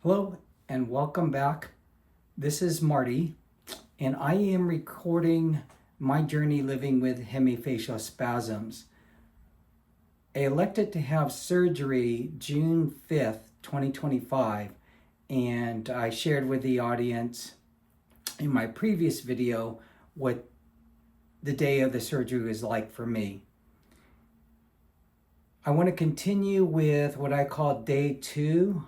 Hello and welcome back. This is Marty, and I am recording my journey living with hemifacial spasms. I elected to have surgery June 5th, 2025, and I shared with the audience in my previous video what the day of the surgery was like for me. I want to continue with what I call day 2,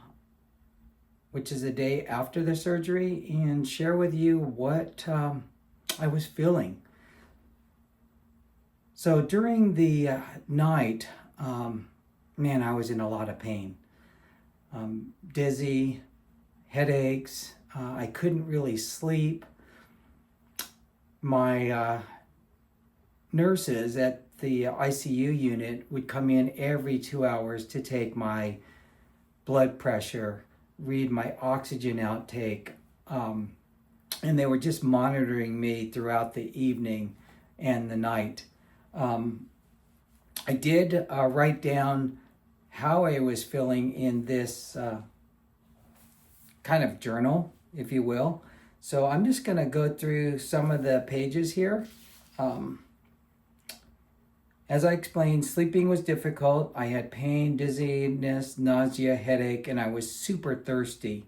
which is the day after the surgery, and share with you what I was feeling. So during the night, man, I was in a lot of pain. Dizzy, headaches, I couldn't really sleep. My nurses at the ICU unit would come in every 2 hours to take my blood pressure, read my oxygen outtake, and they were just monitoring me throughout the evening and the night. I did write down how I was feeling in this kind of journal, if you will. So I'm just going to go through some of the pages here. As I explained, sleeping was difficult. I had pain, dizziness, nausea, headache, and I was super thirsty.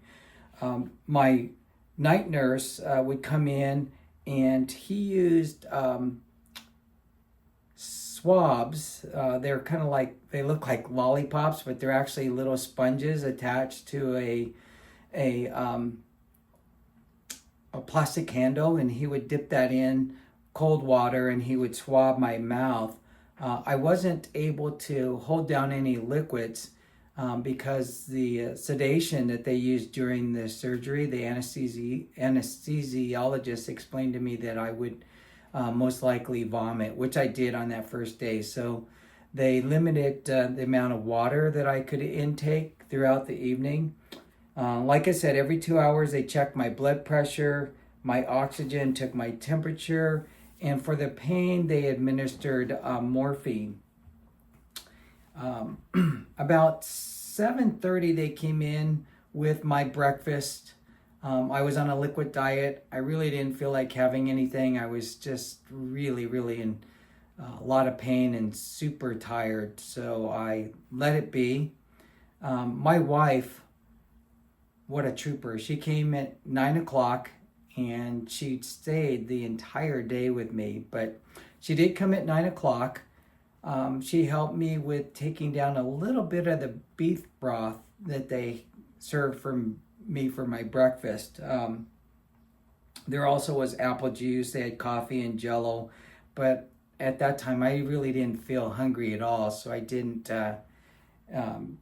My night nurse would come in, and he used swabs. They're kind of like, they look like lollipops, but they're actually little sponges attached to a plastic handle, and he would dip that in cold water, and he would swab my mouth. I wasn't able to hold down any liquids because the sedation that they used during the surgery, the anesthesiologist explained to me that I would most likely vomit, which I did on that first day. So they limited the amount of water that I could intake throughout the evening. Like I said, every 2 hours they checked my blood pressure, my oxygen, took my temperature, and for the pain, they administered morphine. About 7:30, they came in with my breakfast. I was on a liquid diet. I really didn't feel like having anything. I was just really in a lot of pain and super tired. So I let it be. My wife, what a trooper. She came at 9 o'clock. And she stayed the entire day with me, but she did come at 9 o'clock. She helped me with taking down a little bit of the beef broth that they served for me for my breakfast. There also was apple juice. They had coffee and Jello, but at that time I really didn't feel hungry at all, so I didn't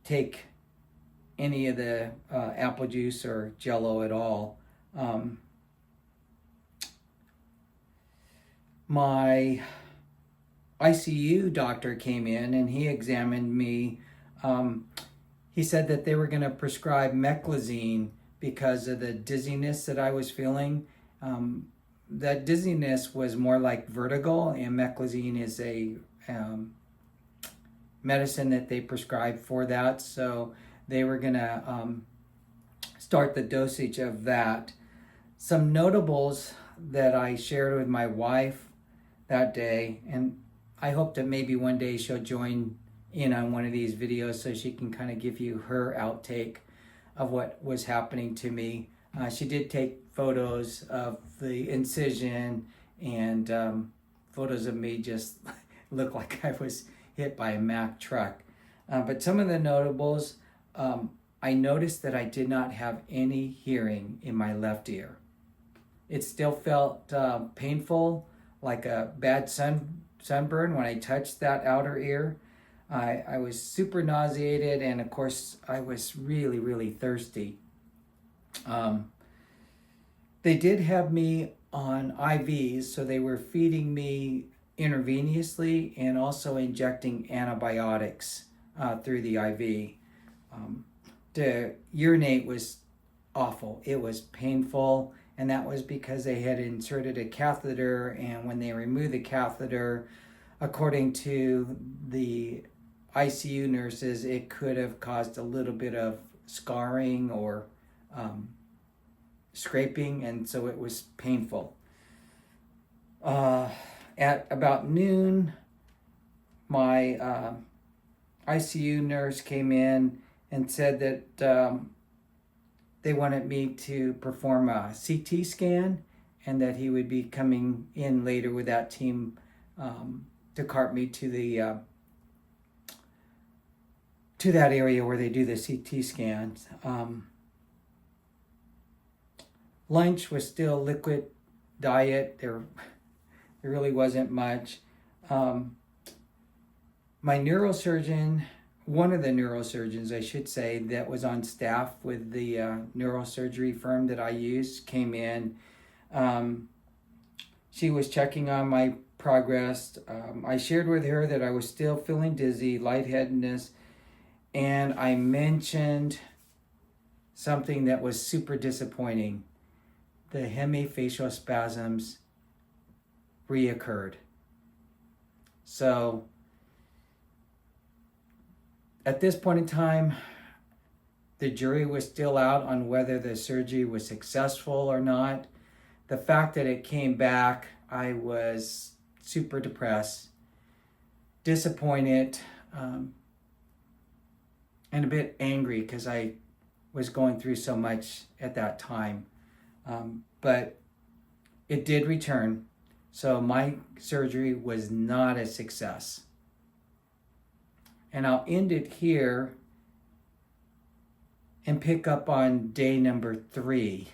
take any of the apple juice or Jello at all. My ICU doctor came in and he examined me. He said that they were going to prescribe meclizine because of the dizziness that I was feeling. That dizziness was more like vertigo, and meclizine is a medicine that they prescribe for that. So they were going to start the dosage of that. Some notables that I shared with my wife that day, and I hope that maybe one day she'll join in on one of these videos so she can kind of give you her outtake of what was happening to me. She did take photos of the incision, and photos of me just looked like I was hit by a Mack truck. But some of the notables, I noticed that I did not have any hearing in my left ear. It still felt painful, like a bad sunburn when I touched that outer ear. I was super nauseated, and of course I was really thirsty. They did have me on IVs, so they were feeding me intravenously and also injecting antibiotics through the IV. To urinate was awful. It was painful. And that was because they had inserted a catheter, and when they removed the catheter, according to the ICU nurses, it could have caused a little bit of scarring or scraping, and so it was painful. At about noon, my ICU nurse came in and said that they wanted me to perform a CT scan, and that he would be coming in later with that team to cart me to the to that area where they do the CT scans. Lunch was still liquid diet. There really wasn't much. My neurosurgeon, one of the neurosurgeons, I should say, that was on staff with the neurosurgery firm that I used, came in. She was checking on my progress. I shared with her that I was still feeling dizzy, lightheadedness, and I mentioned something that was super disappointing. The hemifacial spasms reoccurred. So at this point in time, the jury was still out on whether the surgery was successful or not. The fact that it came back, I was super depressed, disappointed, and a bit angry because I was going through so much at that time. But it did return, so my surgery was not a success. And I'll end it here and pick up on day number 3.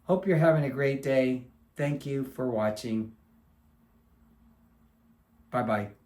Hope you're having a great day. Thank you for watching. Bye-bye.